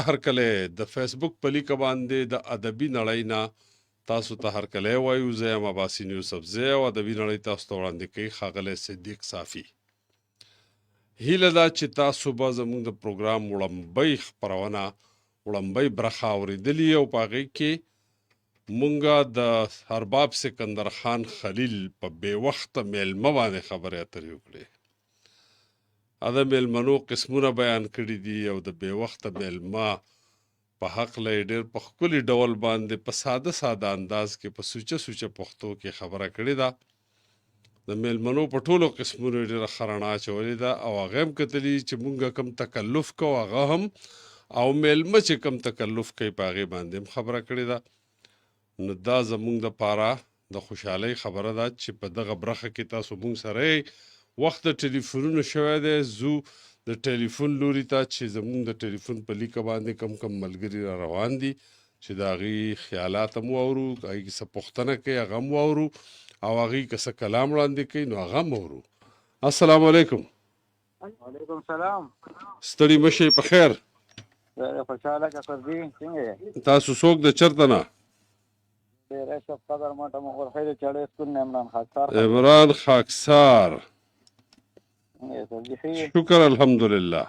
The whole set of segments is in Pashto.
هرکله د فیسبوک په لیکه باندې د ادبي نړۍ نه تاسو ته هرکله وایو. زه یم عباسین یوسفزی او ادبي نړۍ تاسو ته وړاندې کوي ښاغلی صدیق صافي. هیله ده چې تاسو به زموږ د پروګرام وړاندې خپرونه وړاندې برخه اورېدلي او په هغې کې مونږه د ارباب سکندر خان خلیل په بې وخته میلمه باندې خبرې اترې وکړې. د میلمنو قسمونه بیان کړي دي او د بې وخته میلمه په حقله یې ډېر په ښکلي ډول باندې په ساده انداز کې په سوچه پښتو کې خبره کړې ده. د میلمنو په ټولو قسمونو یې ډېره ښه رڼا اچولې ده او هغه هم کتلي چې مونږ کم تکلف کوو هغه هم او میلمه چې کم تکلف کوي په هغې باندې هم خبره کړې ده. نو دا زمونږ دپاره د خوشحالۍ خبره ده چې په دغه برخه کې تاسو مونږ سره وخت د ټلیفونونو شوی دی. زو د ټلیفون لوري ته چې زمونږ د ټلیفون په لیکه باندې کم ملګري را روان دي چې د هغې خیالات هم واورو، هغې کې څه پوښتنه کوي هغه هم واورو او هغې که څه کلام وړاندې کوي نو هغه هم واورو. السلام علیکم. وعلیکم السلام. ستړي مه شئ، په خیر. خوشحاله که فردي څنګه یې؟ تاسو څوک د چرته نه؟ ډېری شب قدر ماته مغول خیر چړې سکون نه عمران خاکسار. عمران خاکسار. څنګه یې فردي ښه یې؟ شکر الحمدلله.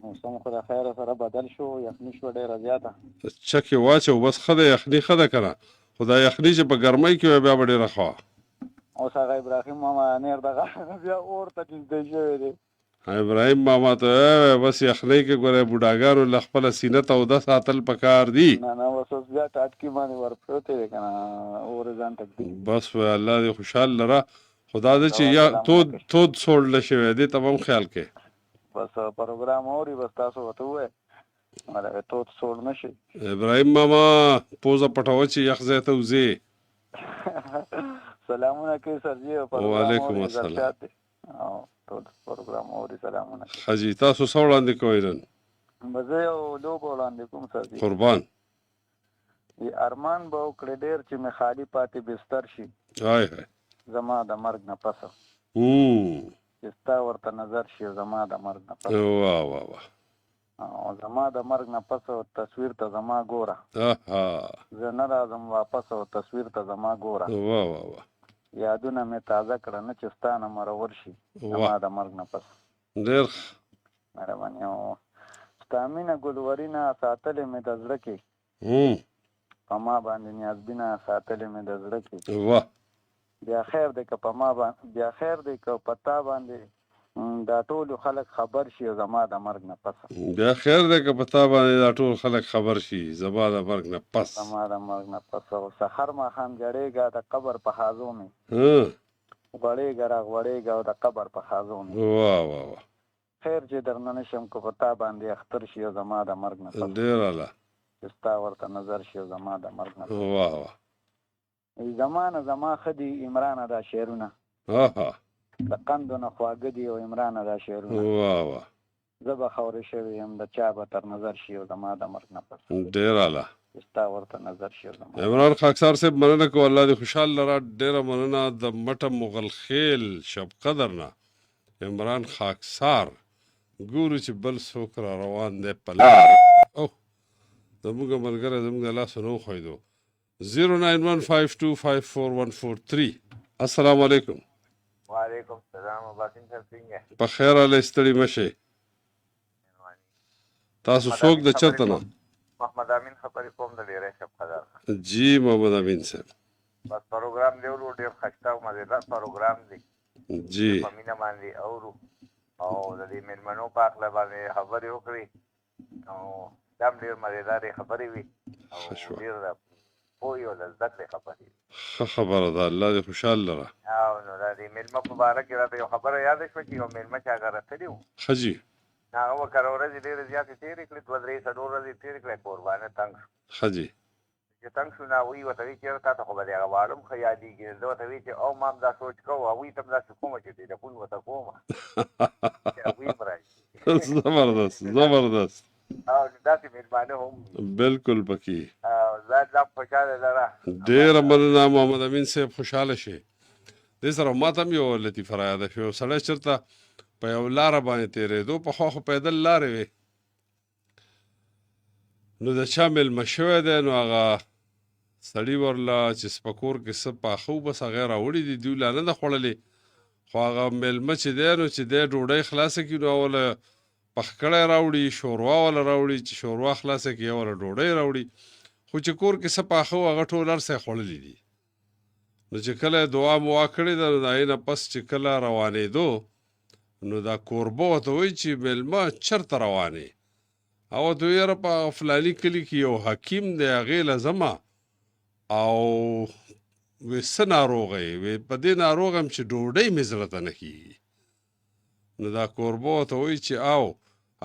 موسم خو د خیره سره بدل شو، یخني شوه ډېره زیاته. چکې واچو بس ښه ده، یخني ښه ده که نه؟ خو دا یخني چې په ګرمۍ کې وي بیا به ډېره ښه وه. اوس هغه ابراهیم ماما نیر دغه بیا اور ته نږدې شوی دی. ابراهیم ماما ته بس یخنۍ کې ګوره بوډاګانو له خپله سینه توده ساتل پکار دي. نه اوس بیا ټاټکي باندې ورپروتې دی که نه، اور ځان ته ږدي. بس وی الله دې خوشحال لره. خو دا ده چې یا تود سوړله شوی دې ته به هم خیال کوې. بس پروګرام اوري بس تاسو ورته ووایئ هغه تود سوړ نه شي. ابراهیم ماما پوزه پټوه چې یخ ځای ته وځې. سلامونه کوي سرجي. وعلیکم السلام. او ټول پروګرام اوري سلامونه. ښه جي، تاسو څه وړاندې کوئ نن؟ زه یو لوبه وړاندې کوم سرجي. قربان. ارمان به وکړې ډېر چې مې خالي پاتې بستر شي هاي زما د مرګ نه پسه، چې ستا ورته نظر شي زما د مرګ نه پسه. واه واه واه. او زما د مرګ نه پسه تصویر ته زما ګوره، زه نه راځم واپس او تصویر ته زما ګوره. واه واه واه. یادونه مې تازه کړه نه چې ستا نه مرور شي زما د مرګ نه پسه. ډېر مهرباني. او ستا مینه ګلورینه ساتلې مې د زړه کې، په ما باندې نیازبینه ساتلې مې د زړه کې. واه. بیا خیر دی که په ما باندې، بیا خیر دی که په تا باندې دا ټول خلک خبر شي زما د مرګ نه پسه. بیا خیر دی که په تا باندې دا ټول خلک خبر شي زما د مرګ نه پس. زما د مرګ نه پس. او سحر ماښام جړېږه د قبر په حاضو مې، غوړېږه را غوړېږه او د قبر په حاضو مې. واه واه واه. خیر چې درنه نشم که په تا باندې اختر شي زما د مرګ نه پس. ډېر اعلی. چې ستا ورته نظر شي زما د مرګ نه پس. واه واه. زمانه زما ښه دي عمرانه دا شعرونه، د قندو نه خواږه دي او عمرانه دا شعرونه. واه واه. زه به خورې شوی یم د چا به تر نظر شي زما د مرګ نه پس. ډېر اعلی. چې ستا ورته نظر شي زما. عمران خاکسار صاحب مننه کوو، الله دې خوشحال لره. ډېره مننه د مټه مغل خیل شب قدر نه عمران خاکسار. ګورو چې بل څوک را روان دی په لار. او زموږ ملګری زموږ د لاسه نه وښویدو. 09152541143. السلام علیکم. وعلیکم السلام. عباسین صاحب څنګه؟ په خیر هلئ، ستړي مه شئ. تاسو څوک د چرته نه؟ محمد امین خبرې کوم د ډېری شب قدر. جی محمد امین صاحب. بس پروګرام دی ورو، ډېر ښایسته او مزېدار پروګرام دی. جی په مینه باندې اورو او د دې مېلمنو په هکله باندې خبرې وکړي او دا هم ډېر مزېدارې خبرې وي او ډېر پوهې او د زده کړې خبرې. ښه خبره ده، الله دې خوشحال لره. او نو د دې مېلمه په باره کې راته یو خبره یاده شوه چې یو مېلمه چې هغه راتلي وو، ښه جي. هغه به کره ورځې ډېرې زیاتې تېرې کړې، 2-3 څلور ورځې تېرې کړې، قربانه تنګ شو. ښه جي. چې تنګ شو نو هغوی ورته وایي چېرې تا ته خو به د هغه واړه هم ښه یادېږي. زه ورته وایي چې او ما هم دا سوچ کوو، هغوی ته هم داسې کومه چې ټېلیفون ورته کومه چې هغوی هم را شي. زبردست زبردست. او داسې مېلمانه هم بالکل پکې. زه لا خوشحاله لره. ډېره مننه محمد امین صاحب، خوشحاله شئ. دې سره ما ته هم یو لطیفه را یاده شوه. یو سړی چېرته په یو لاره باندې تېرېدو، پخوا خو پیدل لارې وې، نو د چا میلمه شوی دی نو هغه سړي ورله چې سپکور کې څه پاخه بس هغه راوړي دي دوی لا نه ده خوړلې خو هغه میلمه چې دی نو چې دی ډوډۍ خلاصه کړي نو اوله پخکړی راوړي شوروا وله راوړي چې شوروا خلاصه کړي اوله ډوډۍ راوړي خو چې کور کې څه پاخه و هغه ټول هر څه یې خوړلي دي نو چې کله یې دعا موا کړې ده نو د هغې نه پس چې کله روانېدو نو دا کوربه ورته وایي چې میلمه چېرته روانې او ورته وایي یاره په فلاني کلي کې یو حکیم دی هغې له ځمه او وی څه ناروغه یې وی په دې ناروغه یم چې ډوډۍ مې زړه ته نه کېږي نو دا کوربه ورته وایي چې او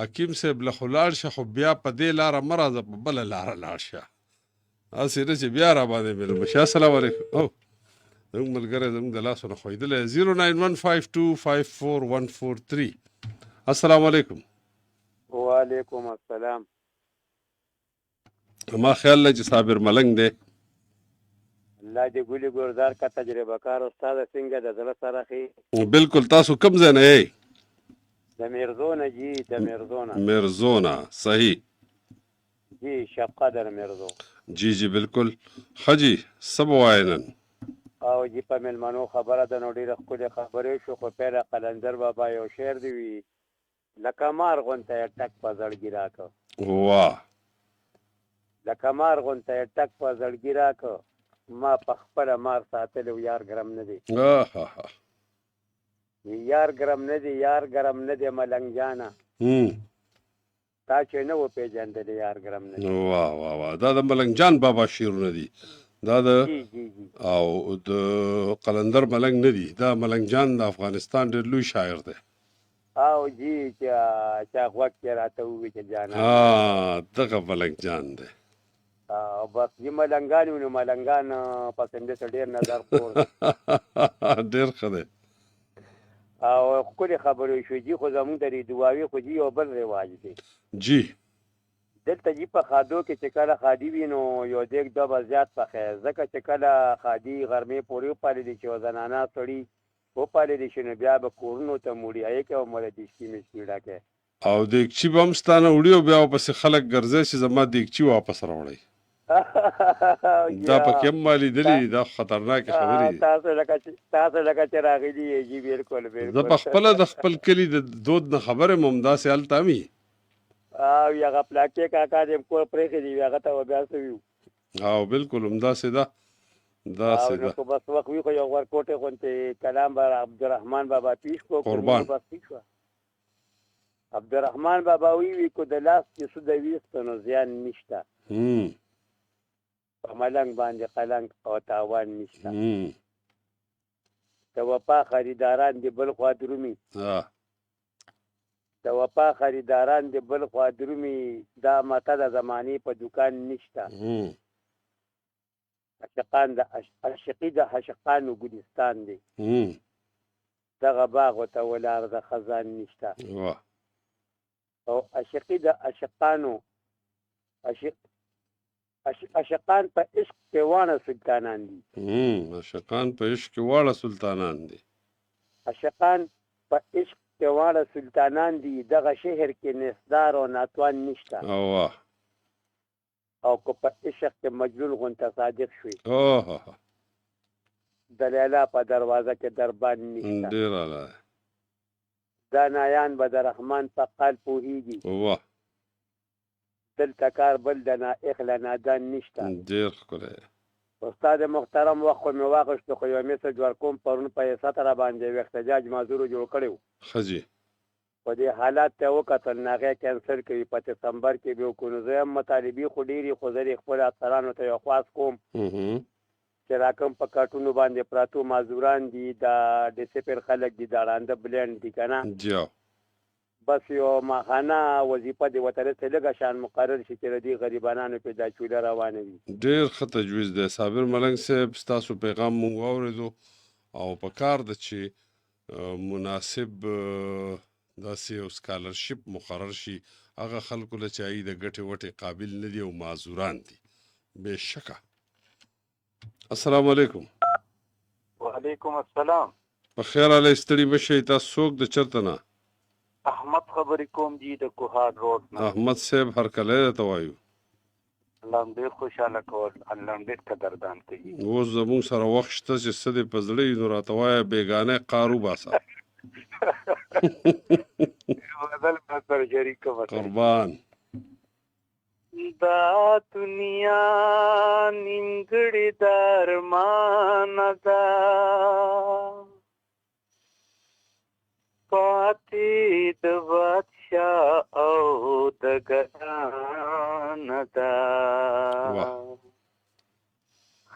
حکیم صاحب له خو لاړ شه خو بیا په دې لاره مه راځه په بله لاره لاړ شه هسې نه چې بیا را باندې میلمه شه السلام علیکم او زموږ ملګری زموږ د لاسو نه ښویدلی 09152541143 السلام علیکم وعلیکم السلام. ما خیال دی چې صابر ملنګ دی الله دې ګلي ګلزار کا تجربه کار استاد څنګه د زړه سره خي بالکل تاسو کوم ځای نه یې د میرزونه جی د میرزونه میرزونه صحیح جی شب قدر میرزو جی جی بالکل خجی سب واینن او جی په ملمنو خبره د نو ډیره خپل خبرې شو خو پیره قلندر بابا یو شعر دی وی لکه مار غونته ټک په زړګی راکو واه لکه مار غونته ټک په زړګی راکو ما په خپل مار ساتلو یار ګرم نه دی یار ګرم نه دی یار ګرم نه دی ملنګ جانا تا چې نه و پیژندل یار ګرم نه دی واه واه واه دا د ملنګ جان بابا شعرونه دي دا د او د قلندر ملنګ نه دي دا ملنګ جان د افغانستان ډېر لوی شاعر دی او جی چا غوږ کې راته ووایي چې جانا دغه ملنګ جان دی او بس یې ملنګان ونو ملنګان پسنده سره ډېر نظر خور ډېر ښه دی او ښکلې خبرې شوې جي خو زمونږ د دعاوي خو جي یو بل رواج دی جی دلته جي په خادو کې چې کله خادي وي نو یو دیګ دوه به زیات پخی ځکه چې کله خادي غرمې پورې وپاللی شي او زنانه سړي وپاللی شي نو بیا به کورونو ته موړي هغې کې به مله دیګچي مچکي ډکې او دیګچي به هم ستا نه وړي او بیا ورپسې خلک ګرځی چې زما دیګچي واپس راوړئ دا پکې هم ما لیدلي دا خطرناکې خبرې دي تاسو لکه چې راغلي یې جي بالکل زه په خپله د خپل کلي د دود نه خبر یم همداسې هلته هم وي او هغه پلاکې کاکا دې کور پرېښی دي هغه ته به بیا څه وي او بالکل همداسې ده داسې ده خو بس وخت وي خو یو ورکوټې غوندې کلام به عبدالرحمن بابا پیش کړو قربان عبدالرحمن بابا وی کو د لاس کې سود ویست نو زیان نشته په ملنګ باندې قلنګ او تاوان نشته د وفا خریداران د بل خوا درومي د وفا خریداران د بل خوا درومي دا ماته د زمانې په دکان نشته عاشقان د عاشقي د عاشقانو ګلستان دی دغه باغ ورته ولاړ د خزان نشته او عاشقي د عاشقانو عاشقان په عشق کې واړه سلطانان دي عاشقان په عشق کې واړه سلطانان دي عاشقان په عشق کې واړه سلطانان دي دغه شهر کې نسدار او ناتوان نشته او که په عشق کې مجنون غونته صادق شوي د لیلا په دروازه کې دربان نشته ډېر اعلی دا نایان به د رحمان په قال پوهېږي دلته کار بل د نائق له نادان نشته ډېر ښکلی استاد محترم وخت خو مې واخیستو خو یو میسج ورکوم پرون په حیثیت را باندې یو احتجاج معذورو جوړ کړی و ښه جي په دې حالات ته وکتل نو هغې کینسل کوي په دسمبر کې به وکړو نو زه هم مطالبې خو ډېرې خو زه یې خپلو افسرانو ته یو خواست کوم چې راکم په کارټونو باندې پراتو معذوران دي دا ډسپل خلک دي دا ړانده بلینډ دي که نه بس یو ماخانه وظیفه د وطن ته لږه شان مقرر شي چې د دې غریبانانو پیدا چوله روانه وي ډېر ښه تجویز دی صابر ملنګ صاحب ستاسو پیغام مونږ واورېدو او په کار ده چې مناسب داسې یو سکالرشپ مقرر شي هغه خلکو له چې هغوی د ګټې وټې قابل نه دي او معذوران دي بېشکه السلام علیکم وعلیکم السلام په خیر علی ستړي مه شئ تاسو څوک د چېرته نه احمد خبرې کوم جی د کوهاټ روډ نه احمد صاحب هرکلی درته وایو الله هم ډېر خوشحاله کول، الله هم ډېر قدردان کوي. اوس زموږ سره وخت شته چې څه دې په زړه وي نو راته وایه بېګانه قار وباسه. بدل به سره شریکه به قربان. دا دنیا نیمګړې درمانه ده، پاتې د بادشاه او د ګدانه ده،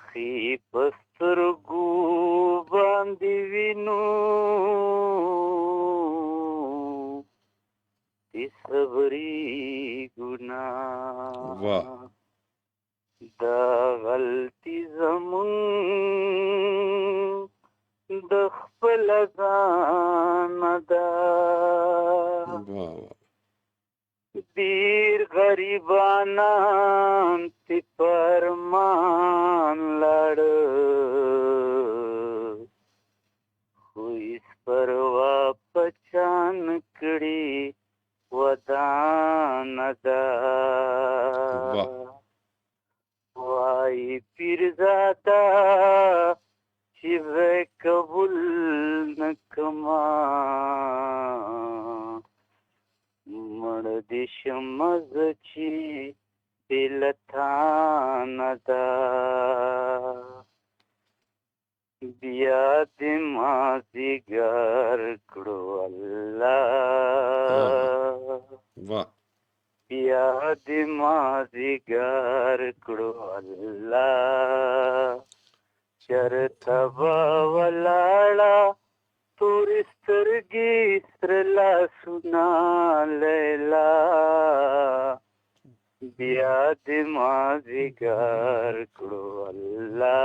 ښې په سترګو باندې وینو د صبري ګناه، دا غلطي زمون د خپل ځان ده، ډېر غریبانان تی پرمان لړ، خو هېڅ پروا پچان کړي ودانه ده، وایي پیرزاده چې به قبول نه کړمه، مړ دې شمه زه چې بې له تانه ده، بیا دې مازدیګر کړو الله، بیا دې مازدیګر کړو الله، چرته به ولاړه تورې سترګې سره لاسونه لیلا، بیا دې مازدیګر کړو الله،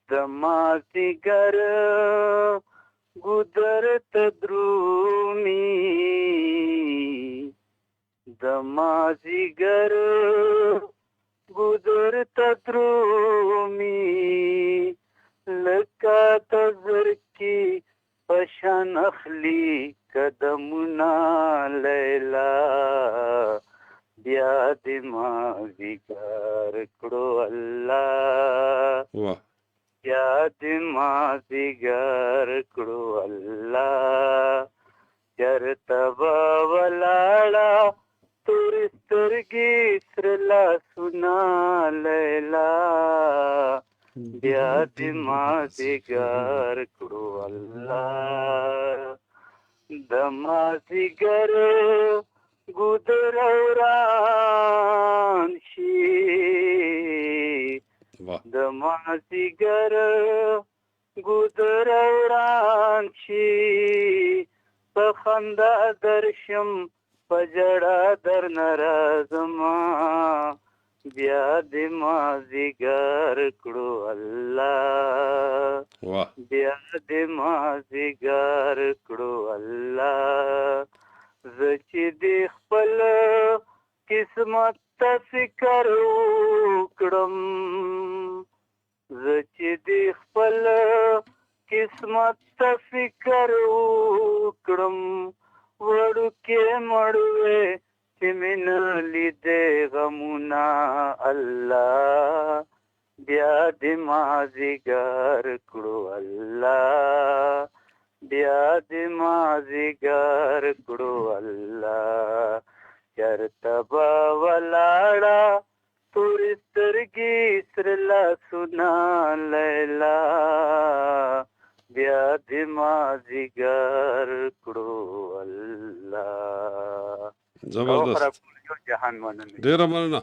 د مازدیګر ګودر ته درومي، د مازدیګر ګودر ته درومي، لکه د زرکې په شان اخلي قدمونه لیلا، بیا دې مازدیګر کړو الله، بیا دې مازدیګر کړو الله، چرته به ولاړه تورې سترګې سره لاسونه لیلا، بیا دې مازدیګر کړو الله، د مازدیګر ګودر وران شي، د مازدیګر ګودر وران شي، په خندا درشم په ژړا درنه راځمه، بیا دې مازدیګر کړو الله، بیا دې مازدیګر کړو الله، زه چې دې خپل قسمت ته فکر وکړم، زه چې دې خپل قسمت ته فکر وکړم، وړوکې مړوې چې مې نه لیدې غمونه الله، بیا دې مازدیګر کړو الله، بیا دې مازدیګر کړو الله، چرته به ولاړه تورې سترګې سره لاسونه لیلا، بیا دې مازدیګر کړو الله. زبردست، ډیره مننه.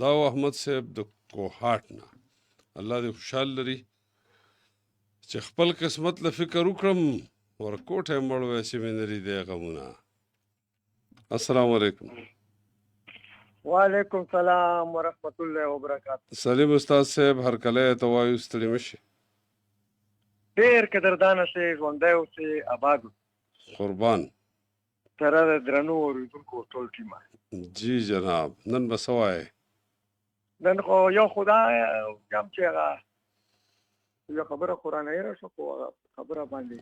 دا و احمد صاحب د کوهاټ نه. الله دې خوشحال لري چې خپل قسمت له فکر وکړم، ورکوټه یې مړ وی چې مې نه لیدې غمونه. السلام علیکم. وعلیکم سلام ورحمت الله وبرکاته. سلیم استاد صاحب، هرکلی ته وایو، ستړي مه شي. ډېر قدردانه شئ، ژوندی اوسئ، اباد قربان. سره د درنو اورېدونکو ټول ټیمه. جی جناب، نن به څه وایې؟ نن خو یو خدای یم چې هغه یو خبره قرآن هېره شوه، خو هغه خبره باندې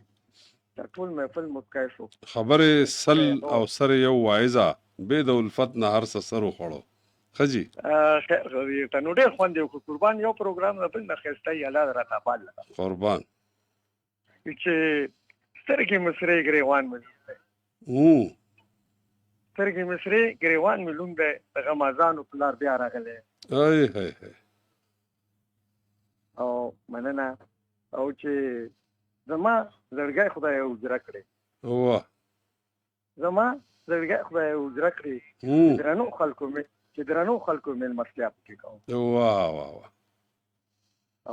د ټول محفل مسکی شو. خبرې سل او سر یو وایزه به د الفت نه هر څه سر وخوړو ښه جي خیر ته نو ډېر خوند یو قربان یو پروګرام نه بل نه ښایسته یې الله راته پال قربان چې سترګې مصرې ګریوان مې سترګې مصرې ګریوان مې لوند دی د غمازانو پلار بیا راغلی ای هی هی او مننه او چې زما زړګی خدای اجره کړی واه زما زړګی خدای اجره کړی درنو خلکو مېلمستیا پکې کوم واه واه واه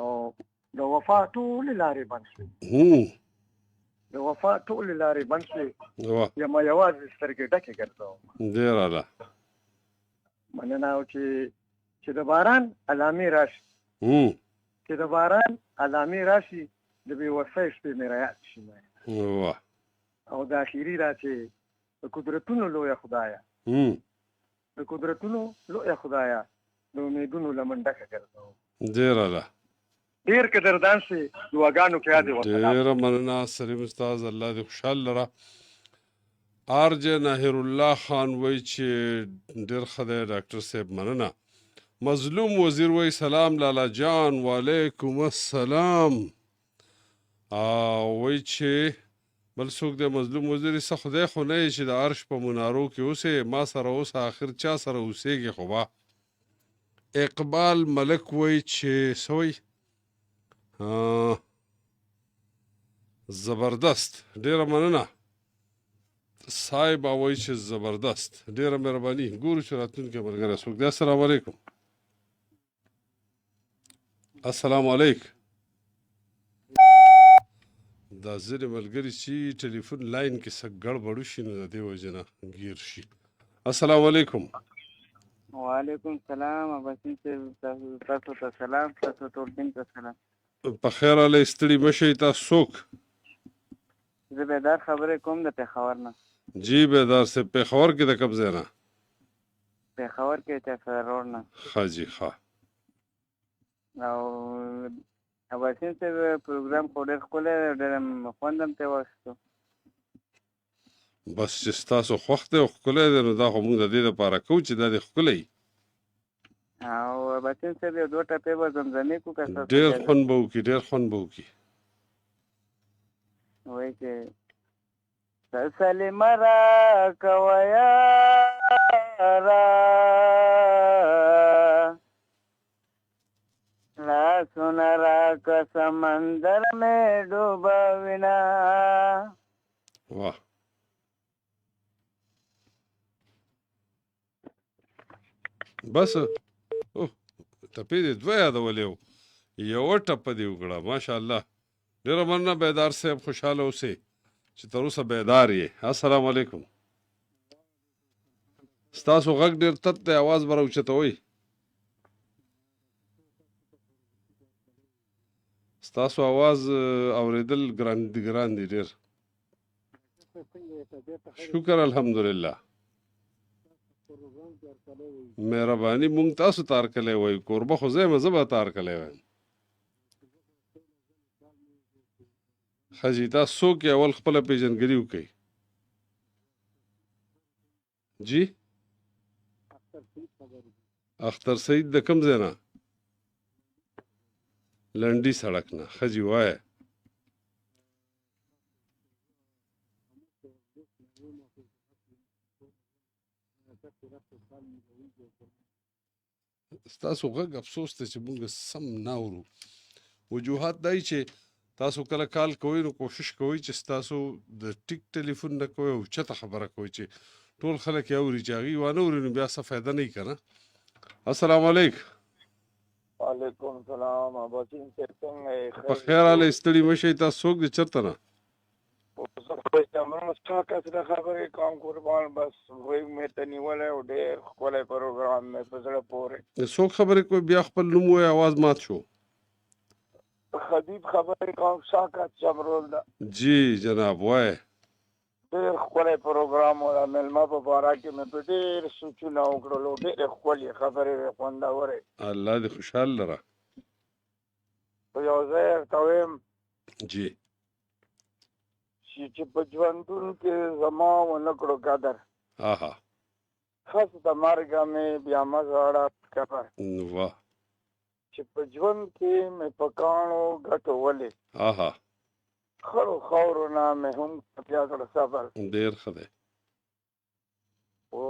او د وفا ټولې لارې بند شوې د وفا ټولې لارې بند شوې واه یم یوازې سترګې ډکې ګرځوم ډېر اعلی مننه او چې د باران علامې راشي چې د باران علامې راشي د بېوسۍ شپې مې رایاد شي واه او د اخري را چې د قدرتونو لویه خدایه د قدرتونو لویه خدایه د امیدونو لمن ډکه ګرځوم ډېر اعلی ډېر قدردان سي دعاګانو کې یاد وسلام ډېره مننه سلیم استاد الله دې خوشحال لره آرجه ناهر الله خان وای چې ډېر ښه دی ډاکټر صاحب مننه مظلوم وزیر وای سلام لالا جان وعلیکم السلام وای چې بل څوک دی مظلوم وزیر څه خدای خو نه چې د عرش په منارو کې اوسې ما سره اوس آخر چا سره اوسېږي خو به اقبال ملک وای چې سوی زبردست ډېره مننه صاحب وای چې زبردست ډېره مهرباني ګورو چې راتلونکی ملګری څوک دی السلام علیکم السلام علیکم دا ځینې ملګري چې ټلیفون لاین کې څه ګړبړ وشي نو د دې وجې نه ګیر شي السلام علیکم وعلیکم السلام اباسین صاحب تاسو ته سلام تاسو ټول ټیم ته سلام په خیر علی ستړي مشئ تاسو څوک زه بیدار خبرې کوم د پېښور نه جی بیدار صاحب پېښور کې د کوم ځای نه پېښور کې چافر روډ نه ښه جي ښه او اباسین صاحب پروګرام خو ډېر ښکلی دی ډېر خوند هم ترې واخیستو بس چې ستاسو خوښ دی او ښکلی دی نو دا خو موږ د دې دپاره کوو چې دا دې ښکلی او اباسین صاحب یو دوه ټپې به زمزمې کړو که ستاسو ډېر خوند به وکړي ډېر خوند به وکړي وایي چې سلیمه راکوه یاره لاسونه راکه سمندر مې ډوبوینه واه بس ټپې دې دوه یادولې وو یوه ټپه دې وکړه ماشاءالله ډېره مننه بیدار صاحب خوشحاله اوسئ چې تر اوسه بیدار یې السلام علیکم ستاسو غږ ډېر تت دی اواز به راوچتوئ ستاسو اواز اورېدل ګران دي ډېر شکر الحمدلله مهرباني مونږ تاسو ته هرکلی وایو کوربه خو زه یم زه به ته هرکلی وایم ښه جي تاسو څوک یې اول خپله پېژندګلي وکړئ جی اختر سعید د کوم ځای نه لنډي سړک نه ښه جي وایه ستاسو غږ افسوس دی چې موږ سم نه اورو وجوهات دا چې تاسو کله کال کوئ نو کوشش کوئ چې ستاسو د ټیک ټلیفون نه کوئ او چته خبره کوئ چې ټول خلک یې اوري چې هغوی وانه اوري نو بیا څه فایده نه وي که نه السلام علیکم وعلیکم السلام اباسین صاحب څنګه یې په خیر حاله ستړي مشئ تاسو څوک دی چېرته نه سره خبرې کوم قربان بس غوږ مې ته نیولی او ډېر ښکلی پروګرام مې په زړه پورې څوک خبرې کوي بیا خپل نوم وایي اواز مات شو خدیب خبرې کوم شاکت چمرول ده جی جناب وایه ډېر ښکلی پروګرام و د مېلمه په باره کې مې په ډېر سوچونه وکړلو ډېرې ښکلې خبرې وې خوندورې الله دې خوشحال لره په یو ځای ورته ویم جی چې په ژوندون کې زما ونه کړو قدر آها خاص د مرګه مې بیا مزاړه کوه واه چې په ژوند کې مې په کاڼو ګټولې آها خړو خاورو نه مې هم بیا کړه صبر ډېر ښه دی او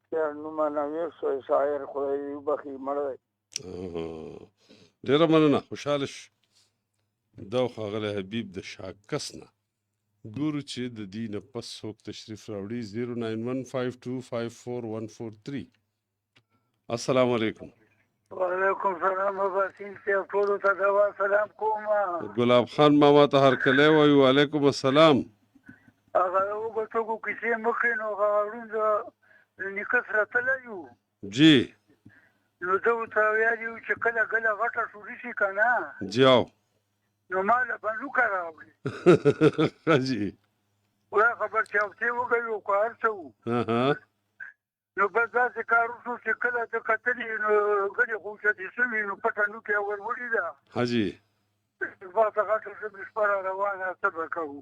شعر نومه ویښ شوی شاعر خدای دې وبخي مړ دی ډېره مننه خوشحاله شو دا و ښاغلی حبیب د شاکس نه ګورو چې د دې نه پس څوک تشریف راوړي 09152541143 السلام علیکم وعلیکم سلام اباسین صاحب ټولو ته دوا سلام کوم ګلاب خان ماما ته هرکلی وایو وعلیکم السلام هغه وګټو کیسې مخې نو هغه ړوند نیکه سره تللی یو جی نو ده ورته ویلي وو چې کله کله غټه شوري شي که نه جاو نو ما له بندوکه راوړي ښه جي وایي خبر چې هفتې وږی وو که هر څه وو نو بس داسې کار وشو چې کله ته کتلې نو ګلې خو اوچتې شوي نو پټه نوکې ور وړې ده حاجي باسه غټه شوې شپه را روانه څه به کوو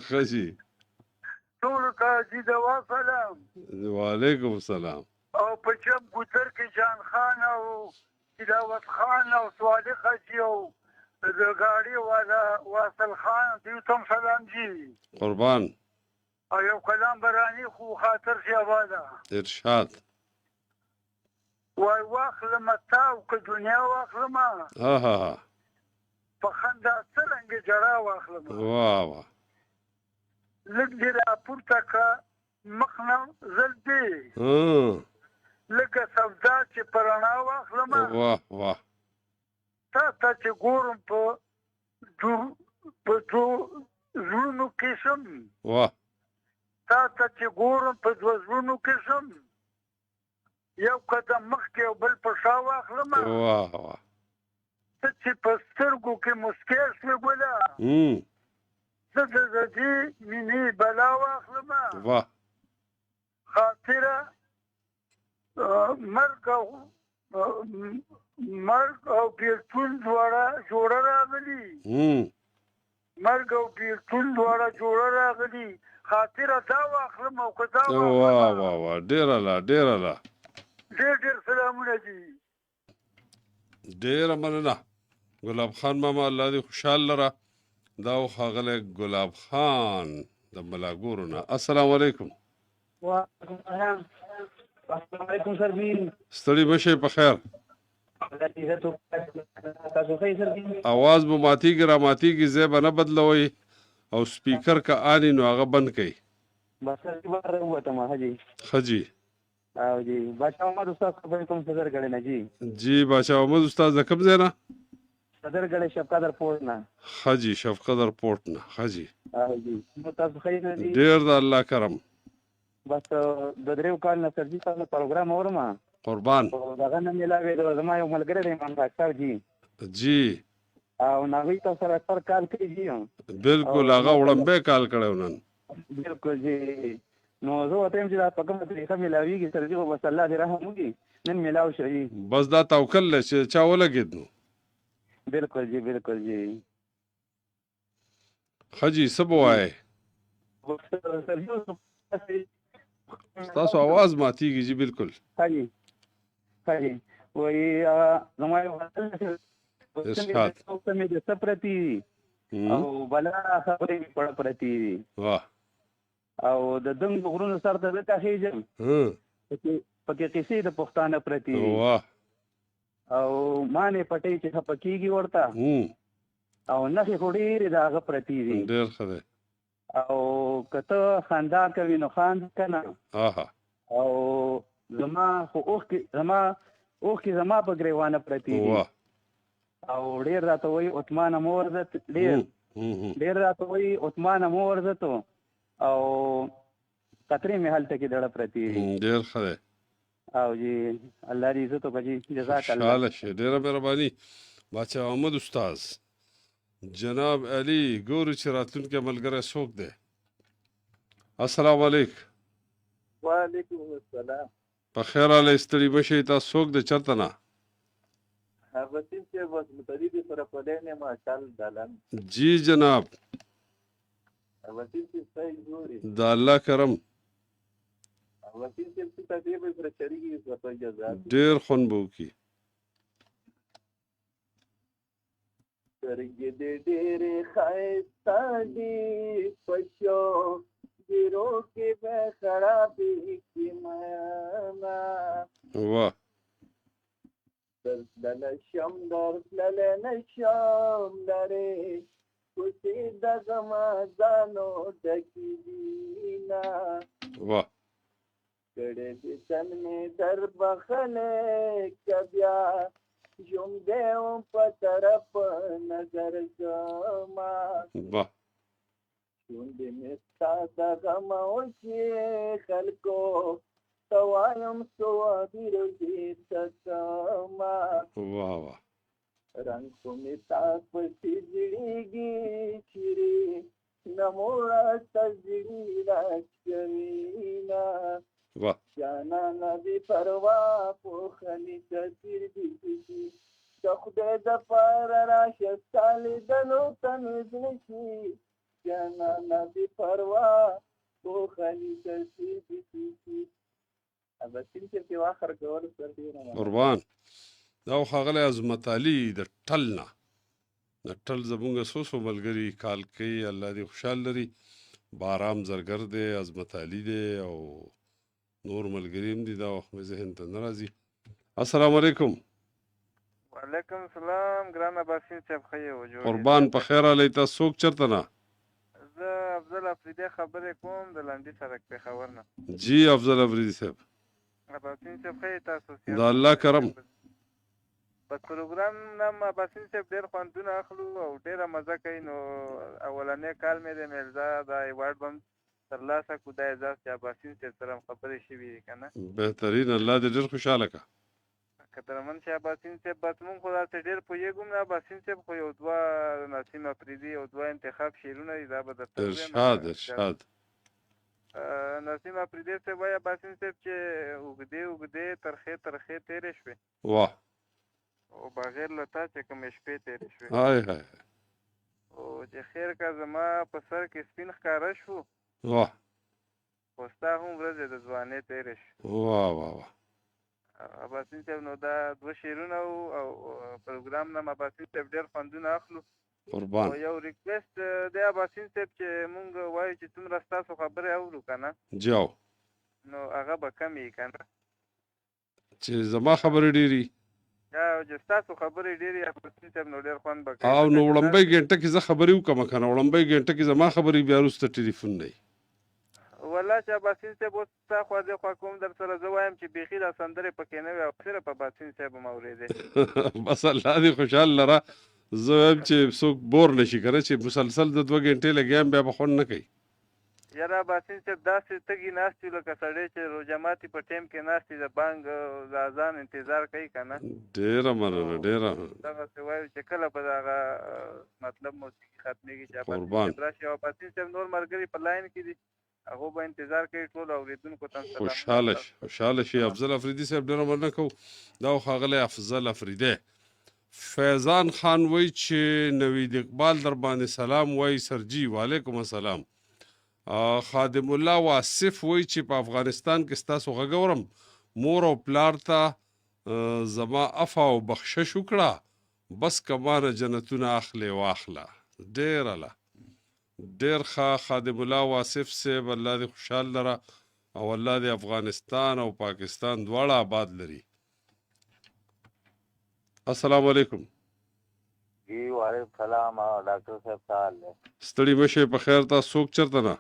ښه جي ټولو ته جي دوا سلام وعلیکم السلام او په چم ګوتر کې جان خان او تلاوت خان او صالح حاجي او د ګاډي والا واصل خان دوی ته سلام جی قربان او یو کلام برانی خو خاطر شي والا ارشاد وای واخلم تاو که دنیا واخلم آها په خندا څرنګه جړا واخلم واه واه لږ دې راپورته که مخ نه زل دی لکه سودا چې په رڼا واخلم واه واه تا ته چې ګورم په زړونو کې شم واه تا ته چې ګورم په دوه زړونو کې شم یو قدم مخکې او بل په شا واخلم واه واه ته چې په سترګو کې مسکۍ شوې ګله زه د دې مینې بلا واخلم واه خاطره مرګ او بیلتون دواړه جوړه راغلي مرګ او بیلتون دواړه جوړه راغلي خاطره دا واخلم او که دا واه واه واه ډېره لا ډېره لا ډېر سلامونه دي ډېره مننه ګلاب خان ماما الله دې خوشحال لره دا و ښاغلی ګلاب خان د ملاګورو نه السلام علیکم وعلیکم السلام السلام علیکم سر بین ستړي مشئ په خیر اواز به ماتیږي را ماتیږي ځای به نه بدلوئ او سپیکر که آني نو هغه بند کړئ ښه جي او جی بادشاہ محمد استاد خبرې کوم صدر ګړی نه جی جی بادشاہ محمد استاد د کوم ځای نه صدر ګړی شفقدر پورټ نه ښه جي شفقدر پورټ نه ښه جي او جی نو تاسو ښه یې جی ډېر د الله کرم بس د دریو کال نه سر جی تاسو پروګرام اورم قربان دغه نه ملاوي د زما یو ملګری دی ایمان ډاکټر جی جی او ناوی تاسو سره تر کال کوي جی بالکل هغه وړاندې کال کړو نن بالکل جی نو زه وته چې دا په کومه طریقه ملاویږي سر جی بس الله دې رحم وکړي نن ملاو شي بس دا توکل چې چا ولګید نو بالکل جی بالکل جی ښه جي څه به وایې ستاسو اواز ماتیږي جی بالکل ښه جي ښه جي وایي زما یو مې د څه پرتي او بلا خبرې مې پرتي واه او د دنګ غرونو سر ته ځکه خېږم پکې قصې د پښتانه پرتي واه او مانې پټۍ چې خفه کېږي ورته او نښې خو ډېرې د هغه پرتي دي ډېر ښه دی او که ته خندا کوي نو خاند که نه او زما خو اوښکې زما په ګریوانه پرتي دي او ډېر راته وایي عثمانه مو ورځه ډېر راته وایي عثمانه مو ورځه او قطرې مې هلته کې دړه پرتي دي ډېر ښه دی او جی الله دې عزت وکړي جزاک الله خوشحاله شئ ډېره مهرباني باچا محمد استاذ جناب علي ګورو چې راتلونکی ملګری څوک دی السلام علیکم وعلیکم السلام په خیر راغلی ستړي مشئ تاسو څوک دی چېرته نه وسیم صاحب بس متحدې سره په لین یم چل دالن جی جناب وسیل صاحب صحیح ګوري د الله کرم وسیل صاحب څه تاسې به سره شریکې په اجازه ډېر خوند به وکړي سترګې دې ډېرې ښایسته دي په شوګیرو کې به خرابې کړي میانه واه دردله شم درتللی نشم لرې کوڅې د غمازانو ډکې دینه واه کړی دې تن مې در بخلی که بیا ژوندی وم په طرف نظر زما واه شونډې مې ستا د غمه وچې خلکو ته وایم صوابي روزې ته کما واه واه رنګ خو مې تا پسې زړېږي چیرې نه موړه ته زړي راچوینه واه جانانه بې پروا پوښلي تصویر دې کړي د خدای دپاره راشه ستا لیدلو ته مې زړه شي جانانه بې پروا پوښلي تصویر دې کړي اباسین صاحب کې واخر کول سر ډېره قربان دا ښاغلی عظمت علي د ټل نه د ټل زمونږ څو ملګري کال کوي الله دې خوشحال لري بارام زرګر دی عظمت علي دی او نور ملګري هم دي دا وخت مې ذهن ته نه راځي السلام علیکم وعلیکم السلام ګران اباسین صاحب ښه یې وجوړ قربان په خیر علی تاسو څوک چېرته نه زه افضل افریدی خبرې کوم د لنډي سړک پېښور نه جی افضل افریدي صاحب اباسین صاحب ښه یې تاسو د الله کرم په پروګرام نه اباسین صاحب ډېر خوندونه اخلو او ډېره مزه کوي نو اولنی کال مې د میرزا دا ایوارډ به هم ترلاسه کړو دا اعزاز چې اباسین صاحب سره هم خبرې شوي دي که نه بهترین الله دې ډېر خوشحاله کړه قدرمن چې اباسین صاحب بس مونږ خو داسې ډېر پوهېږو نه اباسین صاحب خو یو دوه نسیم افریدي یو دوه انتخاب شعرونه دي دا به درته ارشاد ارشاد نسیم افریدي صاحب وایي اباسین صاحب چې اوږدې اوږدې ترخې ترخې تېرې شوې واه او بغیر له تا چې کومې شپې تېرې شوې هاي هاي او چې خیر که زما په سر کې سپین ښکاره شو واه خو ستا هم ورځې د ځوانۍ تېرې شوې واه واه واه اباسین صاحب نو دا دوه شعرونه وو او پروګرام نه اباسین صاحب ډېر خوندونه اخلو قربان او یو ریکویسټ دی اباسین صاحب چې مونږ وایو چې څومره ستاسو خبرې اورو که نه جاو نو هغه به کم وي که نه چې زما خبرې ډېرې یا چې ستاسو خبرې ډېرې اباسین صاحب نو ډېر خوند به کوي او نو وړمبۍ ګنټه کې زه خبرې وکړم که نه وړمبۍ ګنټه کې زما خبرې بیا وروسته ټلیفون نه وي والله چې اباسین صاحب اوس ستا خوا دې خوا کوم در سره زه وایم چې بیخي دا سندرې پکې نه وي او صرف اباسین صاحب هم اورېدې بس الله دې خوشحال لره زه وایم چې څوک بور نه شي که نه چې مسلسل د 2 ګنټې لګیا بیا به خوند نه کوي یاره اباسین صاحب داسې تږي ناست یو لکه سړی چې روژه ماتي په ټایم کې ناست د بانګ د اذان انتظار کوي که نه ډېره مننه ډېره دغسې وایو چې کله به د هغه مطلب موسیقي ختمېږي چې اباسین قربان صاحب راشي او اباسین صاحب نور ملګري په لاین کې دي هغه به انتظار کوي ټولو اورېدونکو ته خوشحاله شي افضل افریدي صاحب ډېره مننه کوو دا ښاغلی افضل افریدی فیضان خان وایي چې نوید اقبال در باندې سلام وایي سرجي وعلیکم السلام خادم الله واصف وایي چې په افغانستان کې ستاسو غږ اورم مور او پلار ته زما عفا او بخشش وکړه بس کمانه جنتونه اخلې واخله ډېر الله ډېر ښه خادم الله واصف صاحب الله دې خوشحال لره او الله دې افغانستان او پاکستان دواړه آباد لري السلام علیکم جی وعلیکم السلام ډاکټر صاحب څه حال دی ستړي مه شئ په خیر تاسو څوک چېرته نه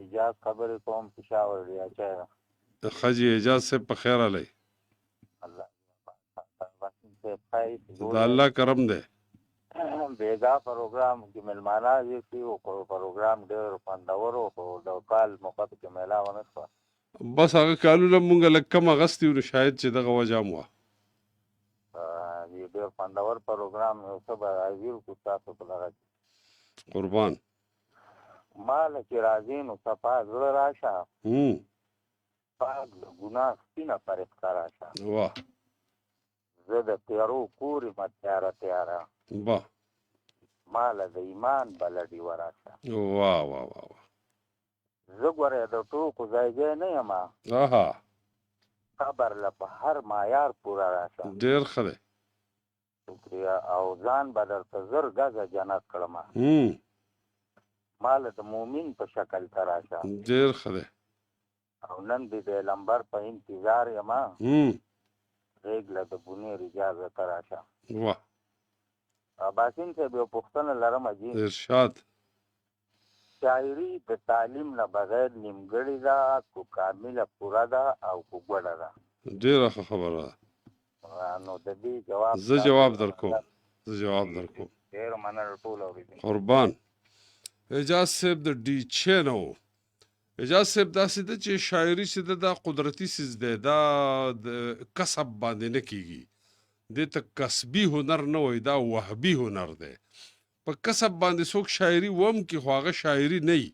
اجاز خبرې کوم پېښور ریاچی نه ښه جي اجاز صاحب په خیر علی الله صاحب د الله کرم دی بیګا پروګرام کې ملمانه دي چې پروګرام ډېر خوندور و خو د کال موقع کې میله ونه شوه بس هغه کالونه مونږ لږ کم اغستي وو نو شاید چې دغه وجه هم وه ډېر خوندور پروګرام یو څه به حاضر کړو تاسو په دغه قربان ما له چې راځې نو صفا زړه راشه پاک د ګناه سپینه فرښته راشه واه زه د تیارو کور یم تیاره تیاره واه ماله د ایمان بلډي وراشه. واه واه واه واه. زه ګوره د ټوکو ځای نه یم، آها قبر له په هر معیار پوره راشه. ډېر ښه دی. شکریه. او ځان به درته زر ګزه جنت کړم، ماله د مومن په شکل ته راشه. ډېر ښه دی. او نن دې د لمبر په انتظار یم، غېږ له د بونیر اجازه ته راشه. واه باسین صاحب یو پوښتنه لرم جي. ارشاد. شاعري د تعلیم نه بغیر نیمګړې ده کو کامله پوره ده او کو ګډه ده؟ ډېره ښه خبره ده. نو د دې جواب زه جواب درکوم. ډېر مننه ټول اورېدونکو. قربان. اعجاز صاحب د ډي چینو. اعجاز صاحب داسې ده چې شاعري چې ده دا قدرتي څیز دی، دا د کسب باندې نه کیږي، دې ته کسبي هنر نه وایي، دا وهبي هنر دی. په کسب باندې څوک شاعري وم کې خو هغه شاعري نه وي.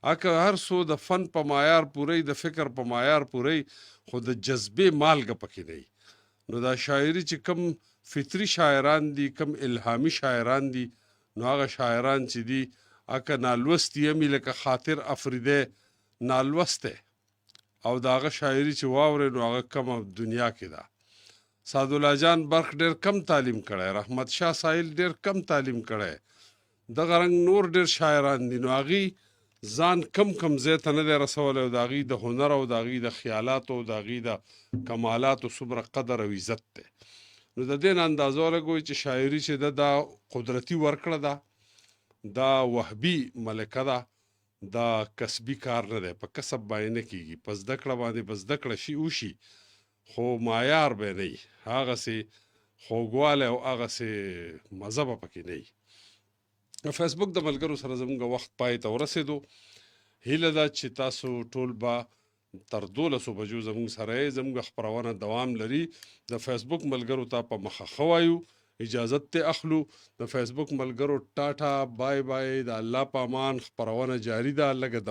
هکه هر څو د فن په معیار پوره د فکر په معیار پوره خو د جذبې مالګه پکې نه وي. نو دا شاعري چې کم فطري شاعران دي، کم الهامي شاعران دي، نو هغه شاعران چې دي هکه نالوستي یمي لکه خاطر افریدی نالوستی، او د هغه شاعري چې واورئ نو هغه کمه دنیا کې ده. سعدالله جان برق ډېر کم تعلیم کړی، رحمت شاه سایل ډېر کم تعلیم کړی، دغه رنګ نور ډېر شاعران دي، نو هغوی ځان کم ځای ته نه دی رسولی، او د هغوی د هنر او د هغوی د خیالاتو او د هغوی د کمالاتو څومره قدر او عزت دی. نو د دې نه اندازه ولګوئ چې شاعري چې ده دا قدرتي ورکړه ده، دا وهبي ملکه ده، دا کسبي کار نه دی، په کسب باندې نه کېږي. په زده کړه باندې به زده کړه شي وشي، خو معیار به نه وي، هغسې خوږوالی او هغسې مزه به پکې نه وي. فیسبوک د ملګرو سره زموږ وخت پای ته ورسېدو. هیله ده چې تاسو ټول به تر 12 بجو زموږ سره یې. زموږ خپرونه دوام لري. د فیسبوک ملګرو ته په مخه ښه وایو، اجازت ته اخلو. د فیسبوک ملګرو ټاټا بای بای، د الله په امان. خپرونه جاری ده، لږه د